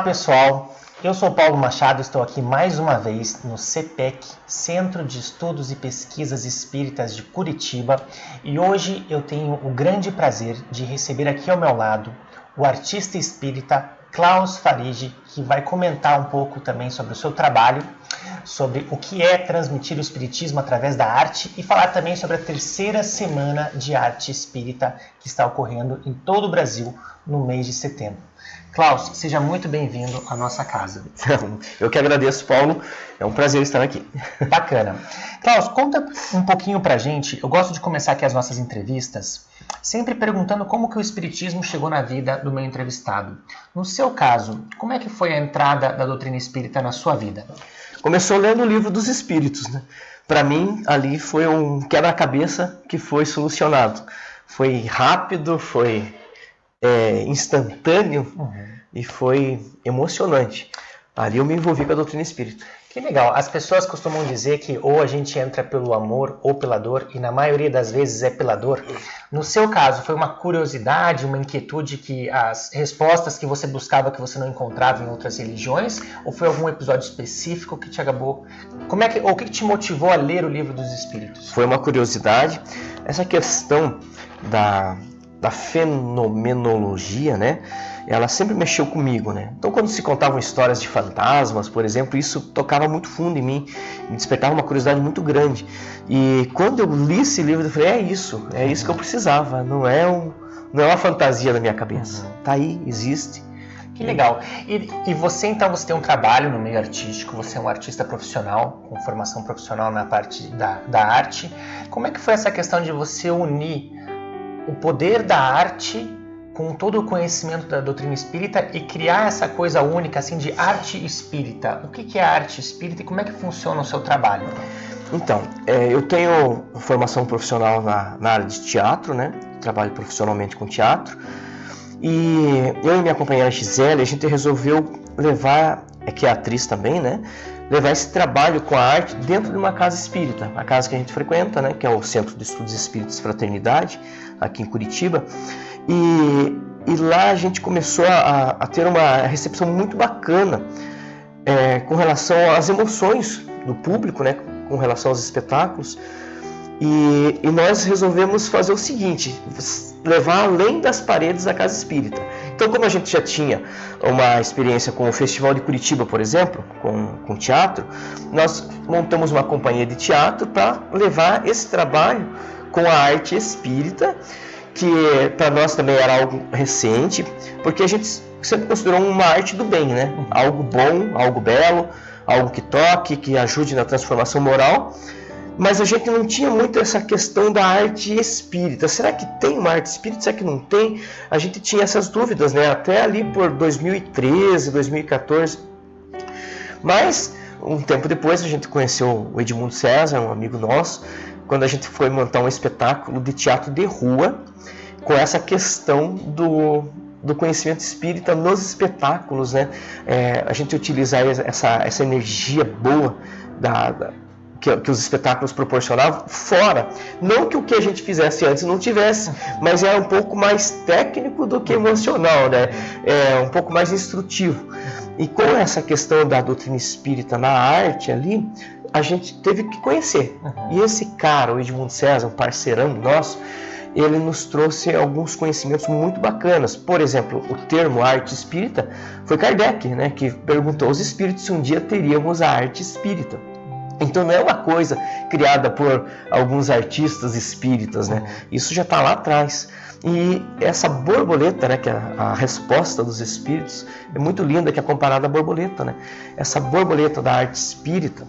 pessoal, eu sou Paulo Machado, estou aqui mais uma vez no CEPEC, Centro de Estudos e Pesquisas Espíritas de Curitiba, e hoje eu tenho o grande prazer de receber aqui ao meu lado o artista espírita Klaus Farige, que vai comentar um pouco também sobre o seu trabalho, sobre o que é transmitir o espiritismo através da arte e falar também sobre a terceira semana de arte espírita que está ocorrendo em todo o Brasil no mês de setembro. Klaus, seja muito bem-vindo à nossa casa. Eu que agradeço, Paulo. É um prazer estar aqui. Bacana. Klaus, conta um pouquinho pra gente. Eu gosto de começar aqui as nossas entrevistas sempre perguntando como que o espiritismo chegou na vida do meu entrevistado. No seu caso, como é que foi a entrada da doutrina espírita na sua vida? Começou lendo o Livro dos Espíritos, né? Para mim, ali foi um quebra-cabeça que foi solucionado. Foi rápido, foi instantâneo e foi emocionante. Ali eu me envolvi com a doutrina espírita. Que legal. As pessoas costumam dizer que ou a gente entra pelo amor ou pela dor, e na maioria das vezes é pela dor. No seu caso, foi uma curiosidade, uma inquietude que as respostas que você buscava que você não encontrava em outras religiões, ou foi algum episódio específico que te acabou... o que te motivou a ler o Livro dos Espíritos? Foi uma curiosidade. Essa questão da fenomenologia, né? Ela sempre mexeu comigo, né? Então, quando se contavam histórias de fantasmas, por exemplo, isso tocava muito fundo em mim, me despertava uma curiosidade muito grande. E quando eu li esse livro, eu falei, é isso que eu precisava, não é uma fantasia da minha cabeça. Tá aí, existe. Que legal. E você, então, você tem um trabalho no meio artístico, você é um artista profissional, com formação profissional na parte da arte. Como é que foi essa questão de você unir o poder da arte com todo o conhecimento da doutrina espírita e criar essa coisa única assim de arte espírita? O que é a arte espírita e como é que funciona o seu trabalho? Então, eu tenho formação profissional na área de teatro, né? Trabalho profissionalmente com teatro. E eu e minha companheira Gisele, a gente resolveu levar, que é atriz também, né? Levar esse trabalho com a arte dentro de uma casa espírita, a casa que a gente frequenta, né? Que é o Centro de Estudos Espíritas Fraternidade, aqui em Curitiba. E lá a gente começou a ter uma recepção muito bacana com relação às emoções do público, né, com relação aos espetáculos. E nós resolvemos fazer o seguinte, levar além das paredes da Casa Espírita. Então, como a gente já tinha uma experiência com o Festival de Curitiba, por exemplo, com teatro, nós montamos uma companhia de teatro para levar esse trabalho com a arte espírita, que para nós também era algo recente, porque a gente sempre considerou uma arte do bem, né? Algo bom, algo belo, algo que toque, que ajude na transformação moral, mas a gente não tinha muito essa questão da arte espírita. Será que tem uma arte espírita? Será que não tem? A gente tinha essas dúvidas, né? Até ali por 2013, 2014. Mas, um tempo depois, a gente conheceu o Edmundo César, um amigo nosso, quando a gente foi montar um espetáculo de teatro de rua, com essa questão do conhecimento espírita nos espetáculos, né? A gente utilizar essa energia boa que os espetáculos proporcionavam fora. Não que o que a gente fizesse antes não tivesse, mas era um pouco mais técnico do que emocional, né? Um pouco mais instrutivo. E com essa questão da doutrina espírita na arte ali, a gente teve que conhecer. E esse cara, o Edmundo César, um parceirão nosso, ele nos trouxe alguns conhecimentos muito bacanas. Por exemplo, o termo arte espírita foi Kardec, né, que perguntou aos espíritos se um dia teríamos a arte espírita. Então não é uma coisa criada por alguns artistas espíritas, né? Isso já está lá atrás. E essa borboleta, né, que é a resposta dos espíritos, é muito linda, que é comparada à borboleta, né? Essa borboleta da arte espírita,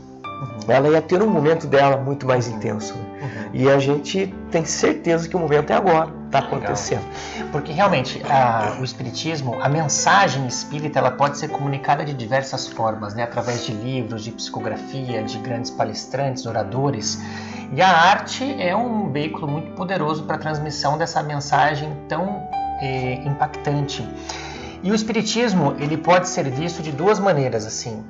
ela ia ter um momento dela muito mais intenso, né? E a gente tem certeza que o momento é agora, está acontecendo. Porque realmente o espiritismo, a mensagem espírita, ela pode ser comunicada de diversas formas, né? Através de livros, de psicografia, de grandes palestrantes, oradores. E a arte é um veículo muito poderoso para a transmissão dessa mensagem tão impactante. E o espiritismo, ele pode ser visto de duas maneiras, assim.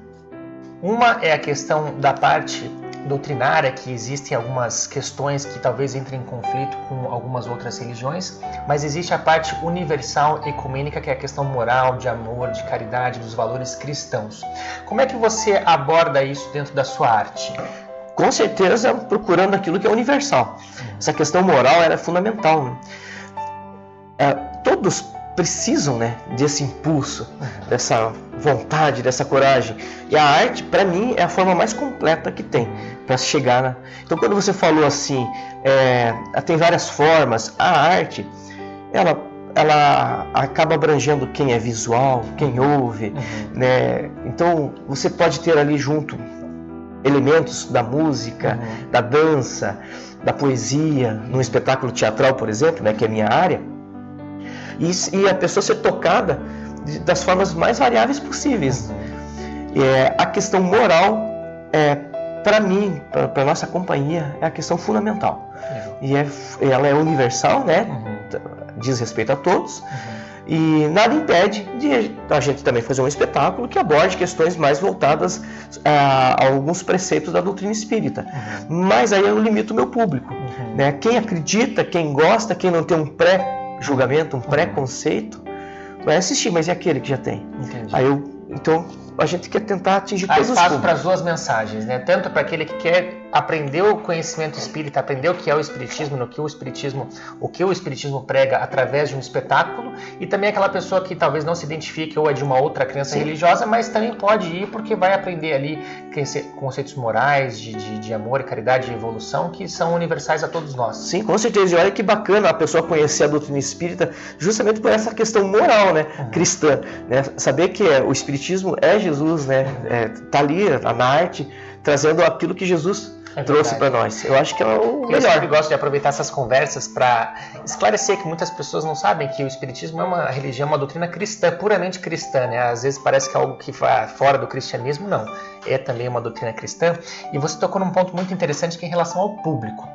Uma é a questão da parte doutrinária, que existem algumas questões que talvez entrem em conflito com algumas outras religiões, mas existe a parte universal ecumênica, que é a questão moral, de amor, de caridade, dos valores cristãos. Como é que você aborda isso dentro da sua arte? Com certeza procurando aquilo que é universal. Essa questão moral era fundamental, né? Todos precisam, né, desse impulso, dessa vontade, dessa coragem. E a arte, para mim, é a forma mais completa que tem para chegar na... Então, quando você falou assim, tem várias formas, a arte, ela acaba abrangendo quem é visual, quem ouve, né? Então, você pode ter ali junto elementos da música, da dança, da poesia, num espetáculo teatral, por exemplo, né, que é a minha área, e a pessoa ser tocada das formas mais variáveis possíveis. A questão moral, para mim, para a nossa companhia, é a questão fundamental. E ela é universal, né? Diz respeito a todos. E nada impede de a gente também fazer um espetáculo que aborde questões mais voltadas a alguns preceitos da doutrina espírita. Mas aí eu limito o meu público. Né? Quem acredita, quem gosta, quem não tem um pré-julgamento, um pré-conceito, vai assistir, mas e aquele que já tem? Entendi. Então a gente quer tentar atingir todos os espaço para as duas mensagens, né? Tanto para aquele que quer aprender o conhecimento espírita, aprender o que é o espiritismo, o que o espiritismo prega através de um espetáculo, e também aquela pessoa que talvez não se identifique ou é de uma outra crença religiosa, mas também pode ir porque vai aprender ali conceitos morais de amor e caridade e evolução que são universais a todos nós. Sim, com certeza. E olha que bacana a pessoa conhecer a doutrina espírita justamente por essa questão moral, né, cristã, né? Saber que o espiritismo é Jesus, né? Tá ali na arte, trazendo aquilo que Jesus trouxe para nós. Eu acho que é o melhor. Eu sempre gosto de aproveitar essas conversas para esclarecer que muitas pessoas não sabem que o espiritismo é uma religião, uma doutrina cristã, puramente cristã, né? Às vezes parece que é algo que vai fora do cristianismo, não. É também uma doutrina cristã. E você tocou num ponto muito interessante que é em relação ao público.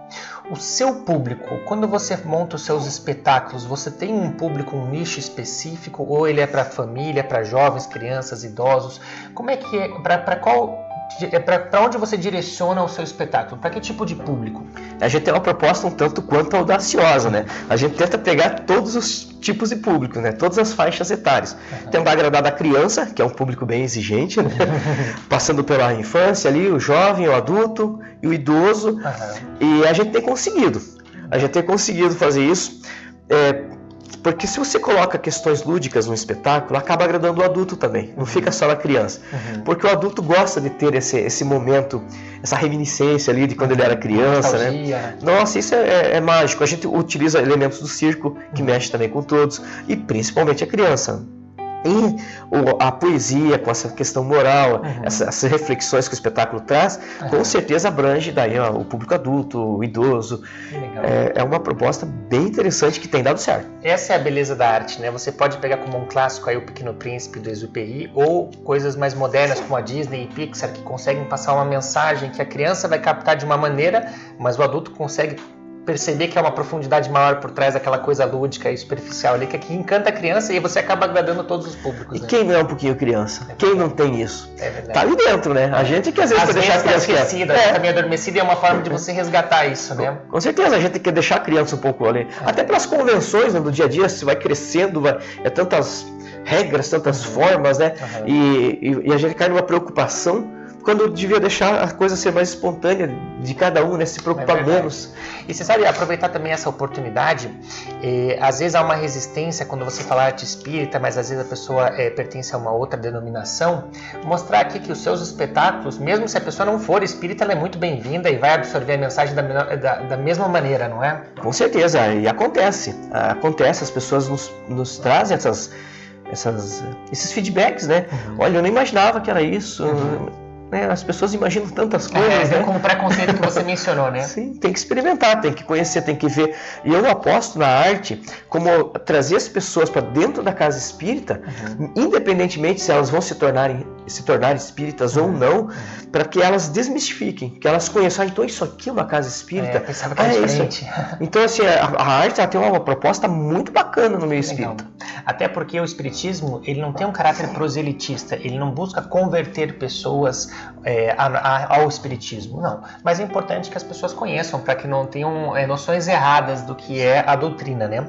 O seu público, quando você monta os seus espetáculos, você tem um público, um nicho específico, ou ele é para família, para jovens, crianças, idosos? Como é que é? Para onde você direciona o seu espetáculo? Para que tipo de público? A gente tem uma proposta um tanto quanto audaciosa, né? A gente tenta pegar todos os tipos de público, né? Todas as faixas etárias. Tentar agradar a criança, que é um público bem exigente, né? Passando pela infância ali, o jovem, o adulto e o idoso. E a gente tem conseguido. Fazer isso. Porque se você coloca questões lúdicas no espetáculo, acaba agradando o adulto também, não fica só na criança. Porque o adulto gosta de ter esse momento, essa reminiscência ali de quando ele era criança, né? Nossa, isso é mágico. A gente utiliza elementos do circo, que mexe também com todos, e principalmente a criança. E a poesia, com essa questão moral, essas reflexões que o espetáculo traz, com certeza abrange daí o público adulto, o idoso. É uma proposta bem interessante que tem dado certo. Essa é a beleza da arte, né? Você pode pegar como um clássico aí o Pequeno Príncipe do Exupéry, ou coisas mais modernas como a Disney e Pixar, que conseguem passar uma mensagem que a criança vai captar de uma maneira, mas o adulto consegue perceber que há uma profundidade maior por trás daquela coisa lúdica e superficial ali, que encanta a criança e você acaba agradando todos os públicos. E quem não é um pouquinho criança? Quem não tem isso? É verdade. Tá ali dentro, né? A gente que às vezes quer deixar a criança esquecida, tá meio adormecida, e é uma forma de você resgatar isso, né? Com certeza, a gente quer deixar a criança um pouco ali. Até pelas convenções, né, do dia a dia, você vai crescendo, tantas regras, tantas formas, né? E a gente cai numa preocupação quando eu devia deixar a coisa ser mais espontânea de cada um, né? Se preocupar menos. E você sabe, aproveitar também essa oportunidade, às vezes há uma resistência quando você fala arte espírita, mas às vezes a pessoa pertence a uma outra denominação, mostrar aqui que os seus espetáculos, mesmo se a pessoa não for espírita, ela é muito bem-vinda e vai absorver a mensagem da mesma maneira, não é? Com certeza, e acontece, as pessoas nos trazem esses feedbacks, né? Olha, eu não imaginava que era isso. As pessoas imaginam tantas coisas, né? Como o preconceito que você mencionou, né? Sim, tem que experimentar, tem que conhecer, tem que ver. E eu aposto na arte como trazer as pessoas para dentro da casa espírita, independentemente se elas vão se tornar espíritas ou não, para que elas desmistifiquem, que elas conheçam. Então isso aqui é uma casa espírita. Pensava que era diferente. Então assim, a arte tem uma proposta muito bacana no meio espírita. Até porque o espiritismo, ele não tem um caráter proselitista, ele não busca converter pessoas ao espiritismo, não. Mas é importante que as pessoas conheçam, para que não tenham noções erradas do que é a doutrina, né?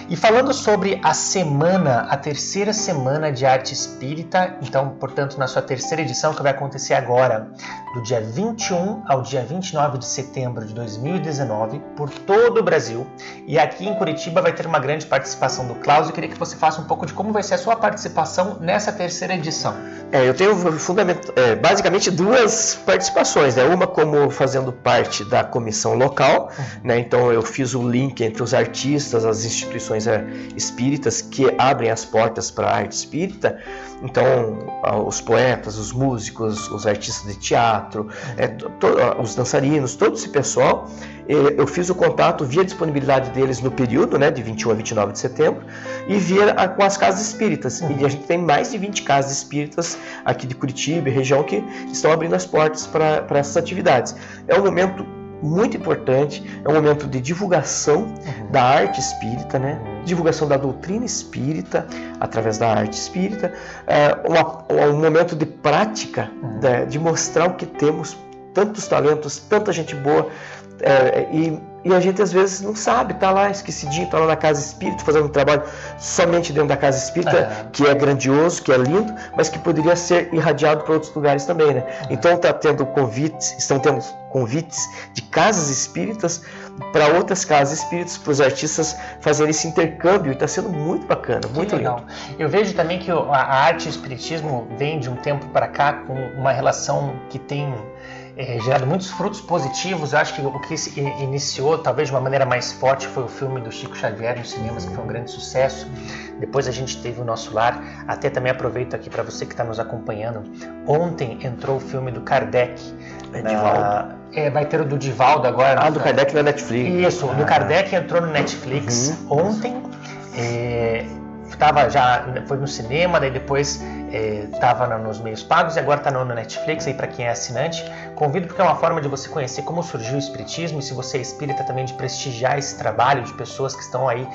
E falando sobre a terceira semana de arte espírita, então, portanto, na sua terceira edição, que vai acontecer agora, do dia 21 ao dia 29 de setembro de 2019, por todo o Brasil. E aqui em Curitiba vai ter uma grande participação do Klaus. Eu queria que você faça um pouco de como vai ser a sua participação nessa terceira edição. Eu tenho basicamente duas participações, né? Uma como fazendo parte da comissão local, né? Então eu fiz o link entre os artistas, as instituições espíritas que abrem as portas para a arte espírita. Então os poetas, os músicos, os artistas de teatro, os dançarinos, todo esse pessoal, eu fiz o contato via disponibilidade deles no período, né, de 21 a 29 de setembro, e via com as casas espíritas. E a gente tem mais de 20 casas espíritas aqui de Curitiba e região que estão abrindo as portas para essas atividades. É um momento muito importante, é um momento de divulgação da arte espírita, né? Divulgação da doutrina espírita através da arte espírita, um momento de prática, de mostrar o que temos, tantos talentos, tanta gente boa, e a gente às vezes não sabe, está lá esquecidinho, está lá na casa espírita, fazendo um trabalho somente dentro da casa espírita, que é grandioso, que é lindo, mas que poderia ser irradiado para outros lugares também, né? Então estão tendo convites de casas espíritas para outras casas espíritas, para os artistas fazerem esse intercâmbio, e está sendo muito bacana, muito legal. Eu vejo também que a arte e o espiritismo vem de um tempo para cá com uma relação que tem gerado muitos frutos positivos. Eu acho que o que iniciou, talvez de uma maneira mais forte, foi o filme do Chico Xavier nos cinemas, que foi um grande sucesso. Depois a gente teve o Nosso Lar. Até também aproveito aqui para você que está nos acompanhando. Ontem entrou o filme do Kardec. Vai ter o do Divaldo agora. Do Kardec na Netflix. Isso, o do Kardec entrou no Netflix ontem. Foi no cinema, daí depois estava nos meios pagos e agora está no Netflix aí para quem é assinante. Convido porque é uma forma de você conhecer como surgiu o espiritismo, e se você é espírita também, de prestigiar esse trabalho de pessoas que estão aí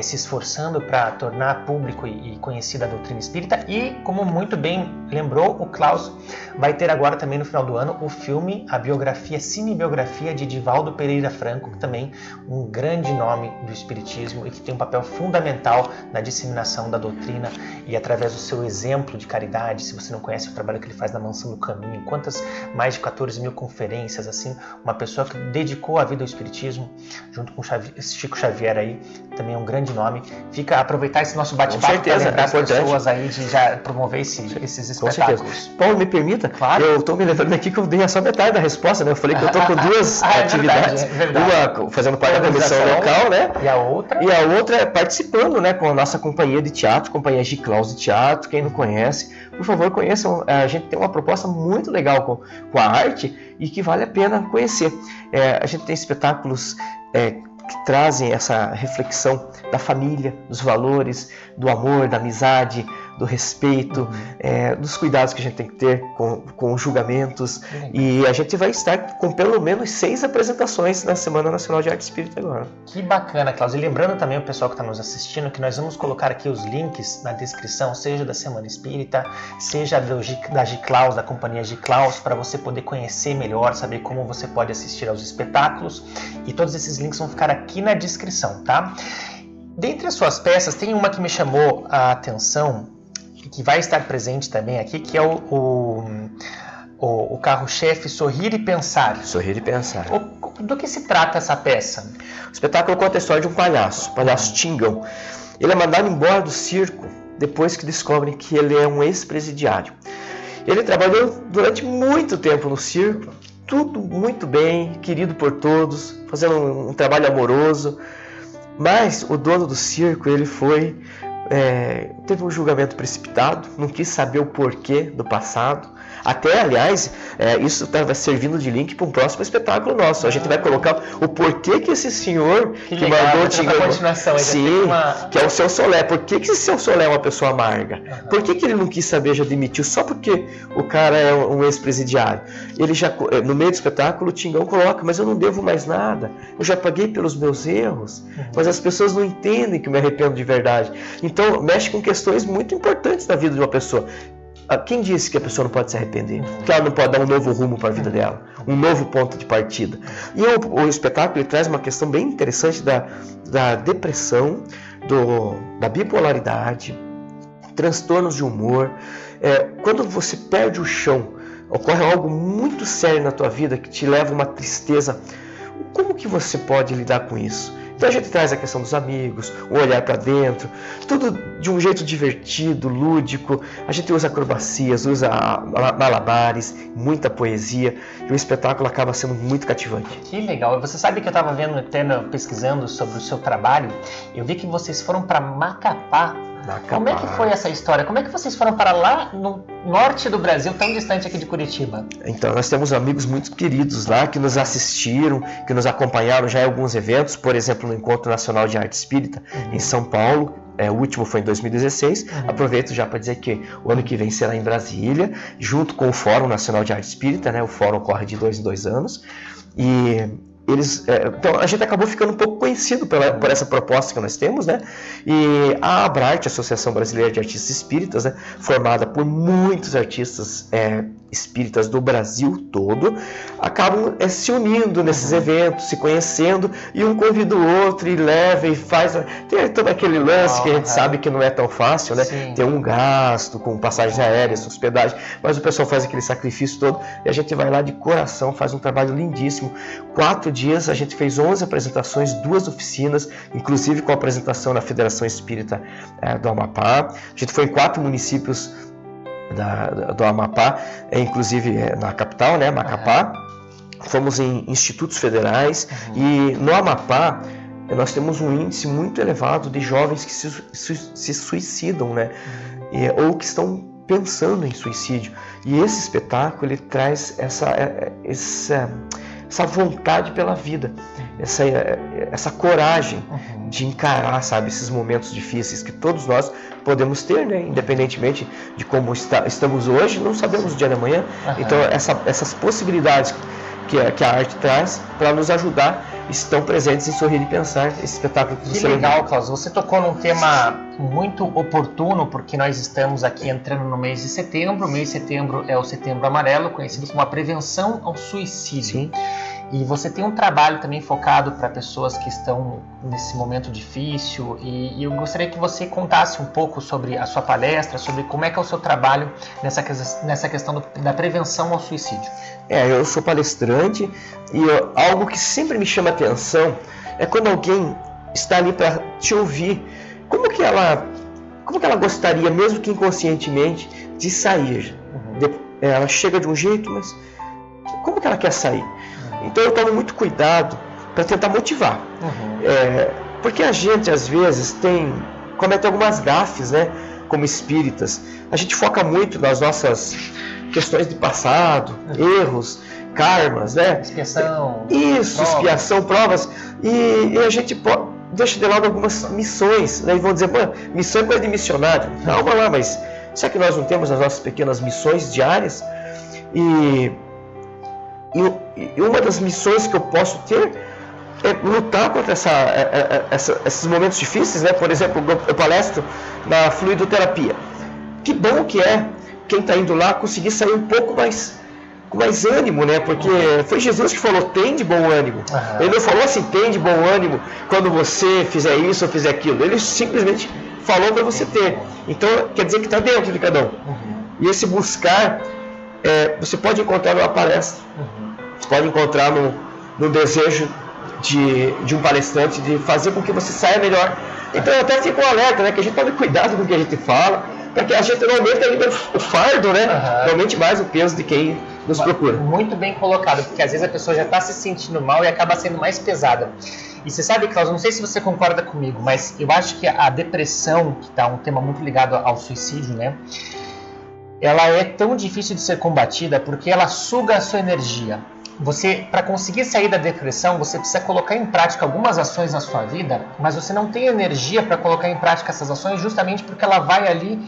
se esforçando para tornar público e conhecida a doutrina espírita. E como muito bem lembrou o Klaus, vai ter agora também no final do ano o filme, a cinebiografia de Divaldo Pereira Franco, que também um grande nome do espiritismo e que tem um papel fundamental na disseminação da doutrina, e através do seu exemplo de caridade. Se você não conhece o trabalho que ele faz na Mansão do Caminho, mais de 14 mil conferências, assim, uma pessoa que dedicou a vida ao espiritismo, junto com Chico Xavier aí, também é um grande nome. Fica a aproveitar esse nosso bate-papo para lembrar as pessoas aí de já promover esses espetáculos. Paulo, me permita? Claro. Eu estou me lembrando aqui que eu dei só metade da resposta, né? Eu falei que eu estou com duas atividades. Verdade. Uma fazendo parte da comissão local, né? E a outra? E a outra é participando, né, com a nossa companhia de teatro, Companhia G-Klaus de Teatro. Quem não conhece, por favor, conheçam. A gente tem uma proposta muito legal com a arte e que vale a pena conhecer. A gente tem espetáculos que trazem essa reflexão da família, dos valores, do amor, da amizade, do respeito, dos cuidados que a gente tem que ter com os julgamentos. E a gente vai estar com pelo menos 6 apresentações na Semana Nacional de Arte Espírita agora. Que bacana, Klaus. E lembrando também o pessoal que está nos assistindo que nós vamos colocar aqui os links na descrição, seja da Semana Espírita, seja da G-Klaus, da Companhia G-Klaus, para você poder conhecer melhor, saber como você pode assistir aos espetáculos. E todos esses links vão ficar aqui na descrição, tá? Dentre as suas peças, tem uma que me chamou a atenção, que vai estar presente também aqui, que é o carro-chefe Sorrir e Pensar. Sorrir e Pensar. Do que se trata essa peça? O espetáculo conta a história de um palhaço, o palhaço Tingão. Ele é mandado embora do circo depois que descobrem que ele é um ex-presidiário. Ele trabalhou durante muito tempo no circo, tudo muito bem, querido por todos, fazendo um trabalho amoroso. Mas o dono do circo, ele teve um julgamento precipitado, não quis saber o porquê do passado. Até, aliás, isso estava servindo de link para um próximo espetáculo nosso. A gente vai colocar o porquê que esse senhor que mandou o Tingão, que é o Seu Solé. Por que esse Seu Solé é uma pessoa amarga? Por que ele não quis saber, já demitiu? Só porque o cara é um ex-presidiário. Ele já, no meio do espetáculo, o Tingão coloca: mas eu não devo mais nada. Eu já paguei pelos meus erros. Mas as pessoas não entendem que eu me arrependo de verdade. Então, mexe com questões muito importantes na vida de uma pessoa. quem disse que a pessoa não pode se arrepender? Que ela não pode dar um novo rumo para a vida dela, um novo ponto de partida. E o espetáculo ele traz uma questão bem interessante da depressão, da bipolaridade, transtornos de humor. Quando você perde o chão, ocorre algo muito sério na tua vida que te leva a uma tristeza. Como que você pode lidar com isso? Então a gente traz a questão dos amigos, o olhar para dentro, tudo de um jeito divertido, lúdico. A gente usa acrobacias, usa malabares, muita poesia, e o espetáculo acaba sendo muito cativante. Que legal! Você sabe que eu estava pesquisando sobre o seu trabalho, eu vi que vocês foram para Macapá. Como é que foi essa história? Como é que vocês foram para lá no norte do Brasil, tão distante aqui de Curitiba? Então, nós temos amigos muito queridos lá que nos assistiram, que nos acompanharam já em alguns eventos, por exemplo, no Encontro Nacional de Arte Espírita, em São Paulo. O último foi em 2016. Aproveito já para dizer que o ano que vem será em Brasília, junto com o Fórum Nacional de Arte Espírita, né? O fórum ocorre de 2 em 2 anos. E então a gente acabou ficando um pouco conhecido por essa proposta que nós temos, né? E a Abrarte, Associação Brasileira de Artistas Espíritas, né, formada por muitos artistas espíritas do Brasil todo, acabam se unindo nesses eventos, se conhecendo, e um convida o outro e leva e faz. Tem todo aquele lance que a gente sabe que não é tão fácil, né? Sim. Tem um gasto com passagens aéreas, hospedagem, mas o pessoal faz aquele sacrifício todo e a gente vai lá de coração, faz um trabalho lindíssimo. 4 dias a gente fez 11 apresentações, 2 oficinas, inclusive com a apresentação na Federação Espírita do Amapá. A gente foi em 4 municípios do Amapá, inclusive na capital, né, Macapá. Fomos em institutos federais e no Amapá nós temos um índice muito elevado de jovens que se suicidam, né, ou que estão pensando em suicídio. E esse espetáculo ele traz essa vontade pela vida, essa coragem de encarar, sabe, esses momentos difíceis que todos nós podemos ter, né? Independentemente de como estamos hoje, não sabemos o dia da manhã. Então essas possibilidades que a arte traz para nos ajudar estão presentes em Sorrir e Pensar, esse espetáculo que você legal, Klaus. Você tocou num tema muito oportuno, porque nós estamos aqui entrando no mês de setembro. O mês de setembro é o Setembro Amarelo, conhecido como a prevenção ao suicídio. Sim. E você tem um trabalho também focado para pessoas que estão nesse momento difícil, e eu gostaria que você contasse um pouco sobre a sua palestra, sobre como é que é o seu trabalho nessa questão da prevenção ao suicídio. Eu sou palestrante e algo que sempre me chama a atenção é quando alguém está ali para te ouvir. Como que ela gostaria, mesmo que inconscientemente, de sair? Ela chega de um jeito, mas como que ela quer sair? Então eu tomo muito cuidado para tentar motivar. Porque a gente, às vezes, comete algumas gafes, né? Como espíritas. A gente foca muito nas nossas questões de passado, erros, karmas, né? Expiação. Isso, provas. Expiação, provas. E a gente deixa de lado algumas missões, né? E vão dizer, missão é coisa de missionário. Calma lá, mas será que nós não temos as nossas pequenas missões diárias? E uma das missões que eu posso ter é lutar contra esses momentos difíceis, né? Por exemplo, eu palestro na fluidoterapia. Que bom que é quem está indo lá conseguir sair um pouco com mais ânimo, né? Porque foi Jesus que falou, tem de bom ânimo. Ele não falou assim, tem de bom ânimo quando você fizer isso ou fizer aquilo. Ele simplesmente falou para você ter. Então, quer dizer que está dentro de cada um. E esse buscar, você pode encontrar numa palestra. Você pode encontrar no desejo de um palestrante de fazer com que você saia melhor. Então eu até fico alerta, né, que a gente tome cuidado com o que a gente fala, porque a gente não aumenta ainda o fardo, né? Não aumente mais o peso de quem nos procura. Muito bem colocado, porque às vezes a pessoa já está se sentindo mal e acaba sendo mais pesada. E você sabe, Klaus, não sei se você concorda comigo, mas eu acho que a depressão, que está um tema muito ligado ao suicídio, né? Ela é tão difícil de ser combatida porque ela suga a sua energia. Você, para conseguir sair da depressão, você precisa colocar em prática algumas ações na sua vida, mas você não tem energia para colocar em prática essas ações justamente porque ela vai ali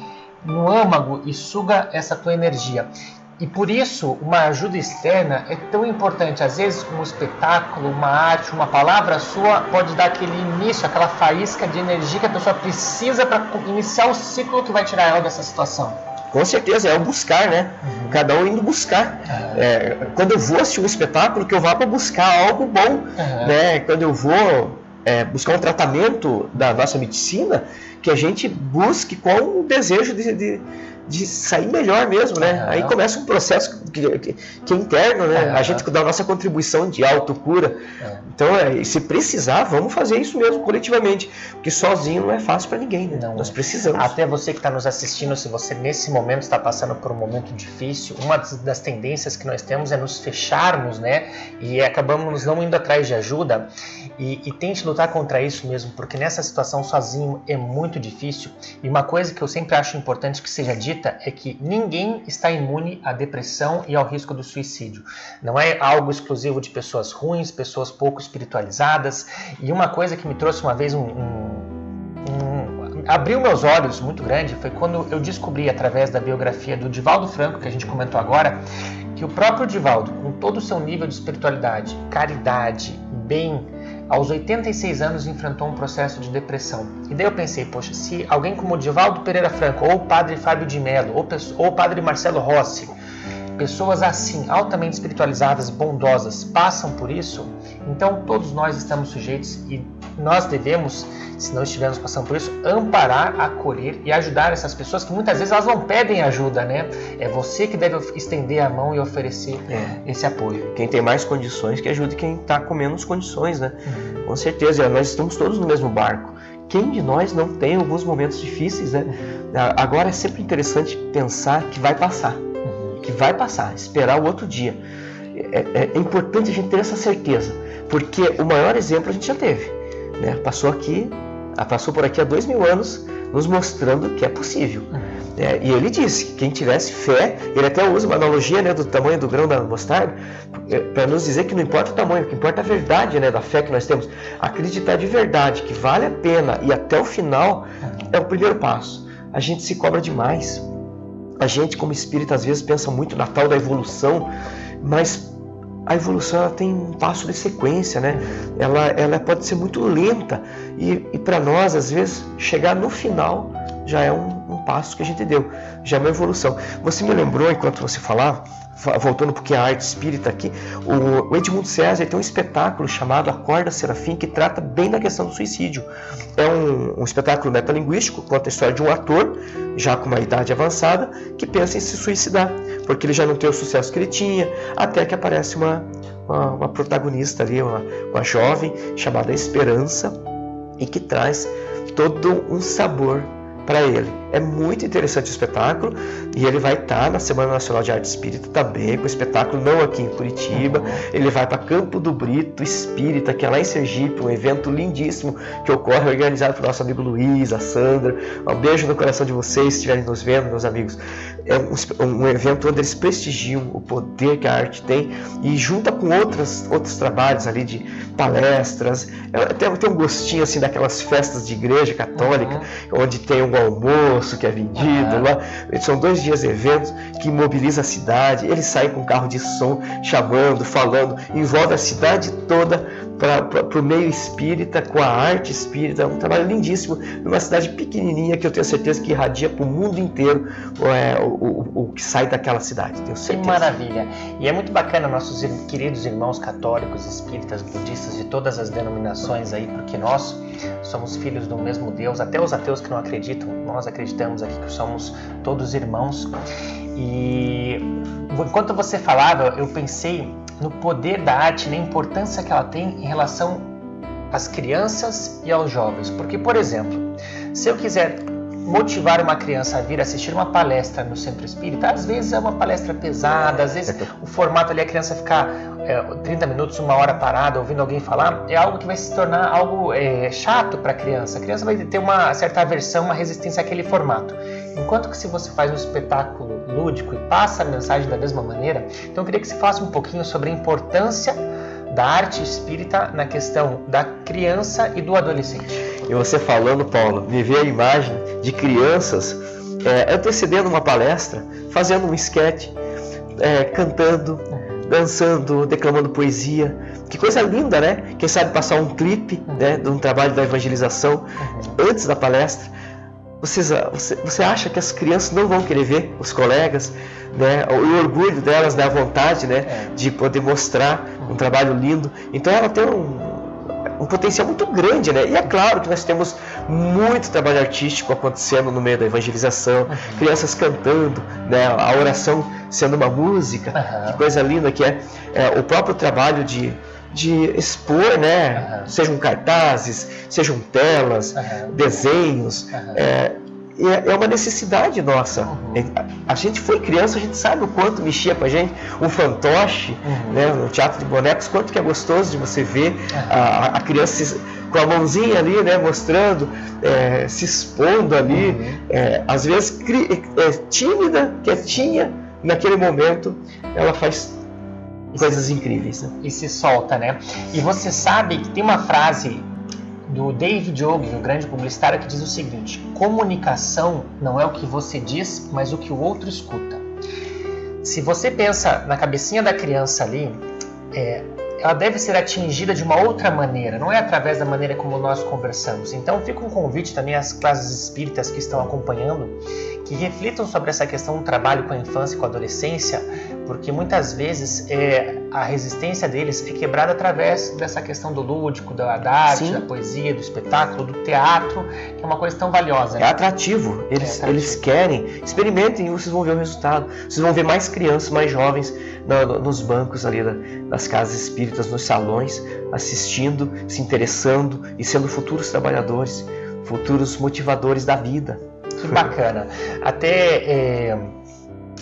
no âmago e suga essa tua energia. E por isso, uma ajuda externa é tão importante. Às vezes, um espetáculo, uma arte, uma palavra sua pode dar aquele início, aquela faísca de energia que a pessoa precisa para iniciar o ciclo que vai tirar ela dessa situação. Com certeza, é o buscar, né? Cada um indo buscar. Quando eu vou assistir um espetáculo, que eu vá para buscar algo bom, né? Quando eu vou buscar um tratamento da nossa medicina, que a gente busque com o desejo de sair melhor mesmo, né? Aí começa um processo que é interno, né? A gente dá a nossa contribuição de autocura. Então, se precisar, vamos fazer isso mesmo coletivamente, porque sozinho não é fácil para ninguém, né? Nós precisamos. Até você que está nos assistindo, se você nesse momento está passando por um momento difícil, uma das tendências que nós temos é nos fecharmos, né? E acabamos não indo atrás de ajuda. E tente lutar contra isso mesmo, porque nessa situação sozinho é muito difícil. E uma coisa que eu sempre acho importante que seja dita é que ninguém está imune à depressão e ao risco do suicídio. Não é algo exclusivo de pessoas ruins, pessoas pouco espiritualizadas. E uma coisa que me trouxe uma vez abriu meus olhos muito grande foi quando eu descobri, através da biografia do Divaldo Franco, que a gente comentou agora, que o próprio Divaldo, com todo o seu nível de espiritualidade, caridade, bem, aos 86 anos enfrentou um processo de depressão. E daí eu pensei, poxa, se alguém como o Divaldo Pereira Franco, ou o padre Fábio de Mello, ou o padre Marcelo Rossi, pessoas assim, altamente espiritualizadas, bondosas, passam por isso, então todos nós estamos sujeitos e nós devemos, se não estivermos passando por isso, amparar, acolher e ajudar essas pessoas que muitas vezes elas não pedem ajuda, né? É você que deve estender a mão e oferecer esse apoio. Quem tem mais condições que ajude quem está com menos condições, né? Com certeza, nós estamos todos no mesmo barco. Quem de nós não tem alguns momentos difíceis, né? Agora é sempre interessante pensar que vai passar. Que vai passar, esperar o outro dia. É importante a gente ter essa certeza, porque o maior exemplo a gente já teve, né? Passou por aqui há 2000 anos, nos mostrando que é possível. E ele disse que quem tivesse fé, ele até usa uma analogia, né, do tamanho do grão da mostarda, para nos dizer que não importa o tamanho, o que importa é a verdade, né, da fé que nós temos. Acreditar de verdade que vale a pena e até o final é o primeiro passo. A gente se cobra demais. A gente, como espírita, às vezes pensa muito na tal da evolução, mas a evolução ela tem um passo de sequência, né? Ela pode ser muito lenta e para nós, às vezes, chegar no final já é um passo que a gente deu, já é uma evolução. Você me lembrou, enquanto você falava, voltando um pouquinho à arte espírita aqui, o Edmundo César tem um espetáculo chamado Acorda Serafim, que trata bem da questão do suicídio. É um espetáculo metalinguístico, conta a história de um ator, já com uma idade avançada, que pensa em se suicidar, porque ele já não tem o sucesso que ele tinha, até que aparece uma protagonista ali, uma jovem, chamada Esperança, e que traz todo um sabor para ele. É muito interessante o espetáculo e ele vai estar na Semana Nacional de Arte Espírita também, com o espetáculo não aqui em Curitiba. Ele vai para Campo do Brito Espírita, que é lá em Sergipe, um evento lindíssimo que ocorre, organizado pelo nosso amigo Luiz, a Sandra. Um beijo no coração de vocês, se estiverem nos vendo, meus amigos. É um evento onde eles prestigiam o poder que a arte tem e junta com outros trabalhos ali de palestras. Tem um gostinho assim daquelas festas de igreja católica, onde tem um almoço que é vendido lá. São 2 dias de eventos que mobiliza a cidade. Eles saem com carro de som, chamando, falando, envolve a cidade toda para o meio espírita, com a arte espírita. É um trabalho lindíssimo, numa cidade pequenininha que eu tenho certeza que irradia para o mundo inteiro o que sai daquela cidade. Tenho certeza. Que maravilha! E é muito bacana nossos queridos irmãos católicos, espíritas, budistas, de todas as denominações aí, porque nós somos filhos do mesmo Deus. Até os ateus que não acreditam, nós acreditamos aqui que somos todos irmãos. E enquanto você falava, eu pensei no poder da arte, na importância que ela tem em relação às crianças e aos jovens. Porque, por exemplo, se eu quiser motivar uma criança a vir assistir uma palestra no Centro Espírita, às vezes é uma palestra pesada, às vezes o formato ali, a criança ficar 30 minutos, 1 hora parada ouvindo alguém falar, é algo que vai se tornar algo chato para a criança. A criança vai ter uma certa aversão, uma resistência àquele formato. Enquanto que se você faz um espetáculo lúdico e passa a mensagem da mesma maneira, então eu queria que você falasse um pouquinho sobre a importância da arte espírita na questão da criança e do adolescente. E você falando, Paulo, me vê a imagem de crianças antecedendo uma palestra, fazendo um esquete, cantando, dançando, declamando poesia. Que coisa linda, né? Quem sabe passar um clipe, né, de um trabalho da evangelização antes da palestra. Você acha que as crianças não vão querer ver os colegas, né? O orgulho delas, né? A vontade, né? De poder mostrar um trabalho lindo. Então ela tem um potencial muito grande, né? E é claro que nós temos muito trabalho artístico acontecendo no meio da evangelização, crianças cantando, né? A oração sendo uma música, que coisa linda que é o próprio trabalho de expor, né? Sejam cartazes, sejam telas, desenhos. É uma necessidade nossa. A gente foi criança, a gente sabe o quanto mexia com a gente. Um fantoche, né, no teatro de bonecos, quanto que é gostoso de você ver a criança com a mãozinha ali, né, mostrando, se expondo ali, às vezes tímida, quietinha, naquele momento ela faz coisas incríveis. Né? E se solta, né? E você sabe que tem uma frase do David Jones, um grande publicitário, que diz o seguinte: comunicação não é o que você diz, mas o que o outro escuta. Se você pensa na cabecinha da criança ali, ela deve ser atingida de uma outra maneira, não é através da maneira como nós conversamos. Então fica um convite também às classes espíritas que estão acompanhando, que reflitam sobre essa questão do trabalho com a infância e com a adolescência, porque muitas vezes a resistência deles é quebrada através dessa questão do lúdico, da arte, da poesia, do espetáculo, do teatro, que é uma coisa tão valiosa. Né? É atrativo, eles querem, experimentem e vocês vão ver o resultado. Vocês vão ver mais crianças, mais jovens nos bancos ali das casas espíritas, nos salões, assistindo, se interessando e sendo futuros trabalhadores, futuros motivadores da vida. Que bacana. Até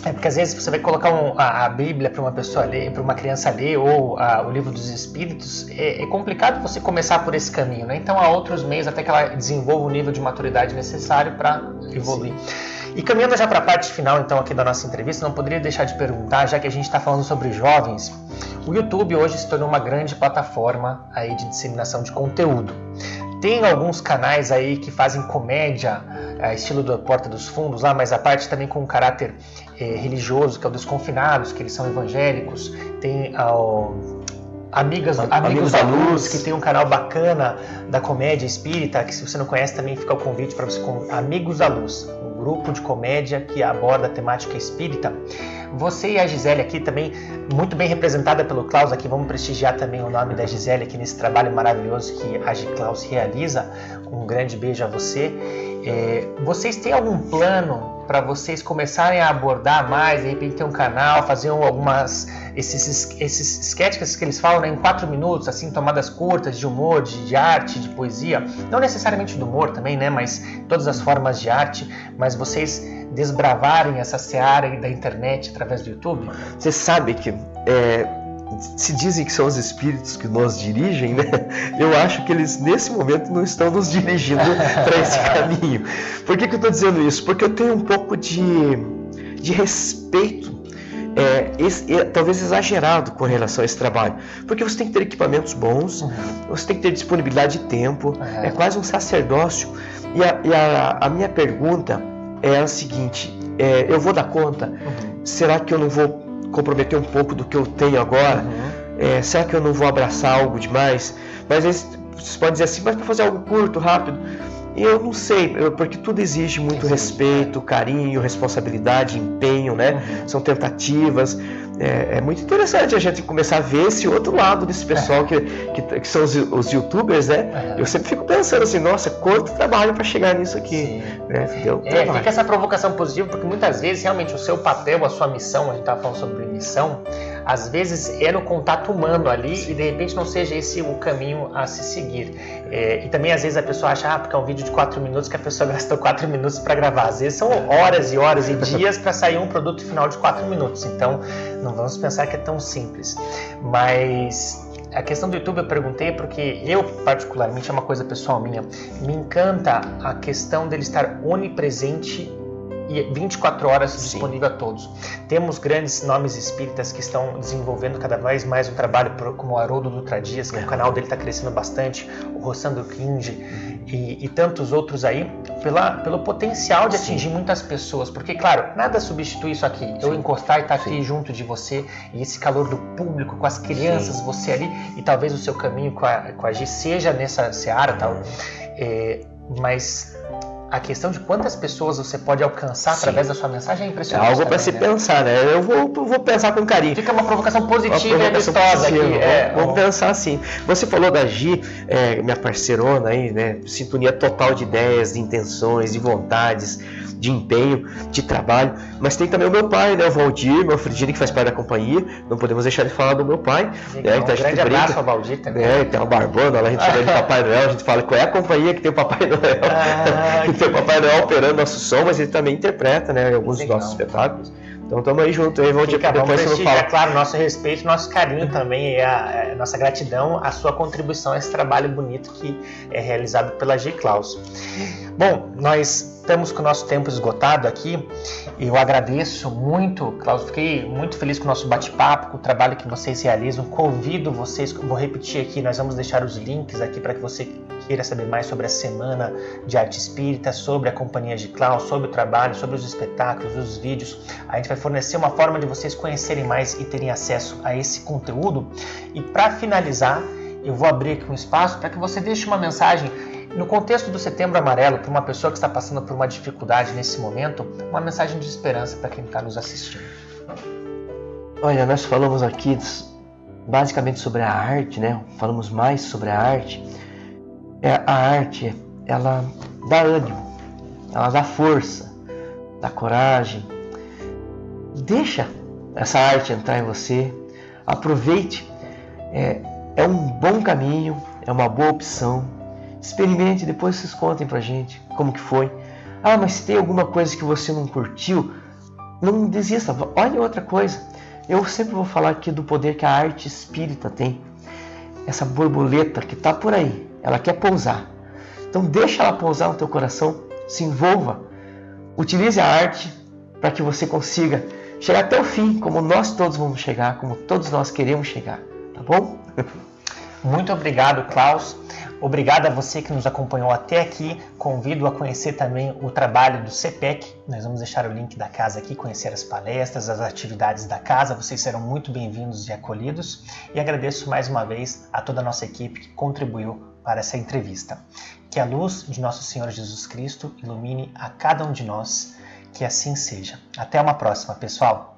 porque às vezes você vai colocar a Bíblia para uma pessoa ler, para uma criança ler, ou o Livro dos Espíritos, é complicado você começar por esse caminho, né? Então há outros meios até que ela desenvolva o nível de maturidade necessário para evoluir. Sim. E caminhando já para a parte final então aqui da nossa entrevista, não poderia deixar de perguntar, já que a gente está falando sobre jovens, o YouTube hoje se tornou uma grande plataforma aí de disseminação de conteúdo. Tem alguns canais aí que fazem comédia, estilo da Porta dos Fundos lá, mas a parte também com um caráter religioso, que é o dos Confinados, que eles são evangélicos. Tem Amigos da Luz, que tem um canal bacana da comédia espírita, que se você não conhece também fica o convite para você com Amigos da Luz, um grupo de comédia que aborda a temática espírita. Você e a Gisele aqui também, muito bem representada pelo Klaus aqui, vamos prestigiar também o nome da Gisele aqui nesse trabalho maravilhoso que a Klaus realiza. Um grande beijo a você. Vocês têm algum plano para vocês começarem a abordar mais, de repente ter um canal, fazer esses sketches que eles falam, né, em 4 minutos, assim, tomadas curtas de humor, de arte, de poesia, não necessariamente do humor também, né, mas todas as formas de arte, mas vocês desbravarem essa seara da internet através do YouTube? Você sabe que se dizem que são os espíritos que nos dirigem, né? Eu acho que eles nesse momento não estão nos dirigindo para esse caminho. Por que eu estou dizendo isso? Porque eu tenho um pouco de respeito, talvez exagerado com relação a esse trabalho. Porque você tem que ter equipamentos bons, você tem que ter disponibilidade de tempo, é quase um sacerdócio. E a minha pergunta é a seguinte: eu vou dar conta? Será que eu não vou comprometer um pouco do que eu tenho agora? Será que eu não vou abraçar algo demais? Mas vocês podem dizer assim, mas para fazer algo curto, rápido, eu não sei, porque tudo exige muito respeito, carinho, responsabilidade, empenho, né? São tentativas. É muito interessante a gente começar a ver esse outro lado desse pessoal que são os youtubers, né? Eu sempre fico pensando assim, nossa, quanto trabalho para chegar nisso aqui. Né? Fica essa provocação positiva, porque muitas vezes realmente o seu papel, a sua missão, a gente estava falando sobre missão, às vezes é no contato humano ali e de repente não seja esse o caminho a se seguir. E também às vezes a pessoa acha, porque é um vídeo de 4 minutos que a pessoa gastou 4 minutos para gravar. Às vezes são horas e horas e dias para sair um produto final de 4 minutos. Então não vamos pensar que é tão simples. Mas a questão do YouTube eu perguntei porque eu, particularmente, é uma coisa pessoal minha, me encanta a questão dele estar onipresente e 24 horas disponível a todos. Temos grandes nomes espíritas que estão desenvolvendo cada vez mais um trabalho, como o Haroldo Dutra Dias, que o canal dele está crescendo bastante, o Rossandro Kinge e tantos outros aí, pelo potencial de atingir muitas pessoas. Porque, claro, nada substitui isso aqui. Eu encostar e estar aqui junto de você, e esse calor do público, com as crianças, você ali, e talvez o seu caminho com a Gi seja nessa seara, tal. Mas a questão de quantas pessoas você pode alcançar através da sua mensagem é impressionante. É algo para se pensar, né? Eu vou pensar com carinho. Fica uma provocação positiva e amistosa aqui. Vamos pensar assim. Você falou da Gi, minha parceirona aí, né? Sintonia total de ideias, de intenções, de vontades, de empenho, de trabalho. Mas tem também o meu pai, né? O Valdir, meu Frigini, que faz parte da companhia. Não podemos deixar de falar do meu pai. Então, um grande abraço ao Valdir também. Tem uma barbona lá, a gente chama de Papai Noel, a gente fala qual é a companhia que tem o Papai Noel. Que tem o Papai Noel operando nosso som, mas ele também interpreta, né? Alguns dos nossos espetáculos. Então estamos aí junto aí, Valdir. Depois você fala. É claro, nosso respeito, nosso carinho também e a nossa gratidão, a sua contribuição a esse trabalho bonito que é realizado pela G. Klaus. Bom, nós estamos com o nosso tempo esgotado aqui. Eu agradeço muito, Klaus, fiquei muito feliz com o nosso bate-papo, com o trabalho que vocês realizam. Convido vocês, vou repetir aqui, nós vamos deixar os links aqui para que você queira saber mais sobre a Semana de Arte Espírita, sobre a Companhia G. Klaus, sobre o trabalho, sobre os espetáculos, os vídeos. A gente vai fornecer uma forma de vocês conhecerem mais e terem acesso a esse conteúdo. E para finalizar, eu vou abrir aqui um espaço para que você deixe uma mensagem no contexto do Setembro Amarelo, para uma pessoa que está passando por uma dificuldade nesse momento, uma mensagem de esperança para quem está nos assistindo. Olha, nós falamos aqui basicamente sobre a arte, né? Falamos mais sobre a arte. A arte, ela dá ânimo, ela dá força, dá coragem. Deixa essa arte entrar em você, aproveite. É um bom caminho, é uma boa opção. Experimente, depois vocês contem pra gente como que foi. Ah, mas se tem alguma coisa que você não curtiu, não desista, olha outra coisa. Eu sempre vou falar aqui do poder que a arte espírita tem. Essa borboleta que está por aí, ela quer pousar. Então deixa ela pousar no teu coração, se envolva. Utilize a arte para que você consiga chegar até o fim, como nós todos vamos chegar, como todos nós queremos chegar, tá bom? Muito obrigado, Klaus. Obrigado a você que nos acompanhou até aqui. Convido a conhecer também o trabalho do CPEC. Nós vamos deixar o link da casa aqui, conhecer as palestras, as atividades da casa. Vocês serão muito bem-vindos e acolhidos. E agradeço mais uma vez a toda a nossa equipe que contribuiu para essa entrevista. Que a luz de nosso Senhor Jesus Cristo ilumine a cada um de nós. Que assim seja. Até uma próxima, pessoal.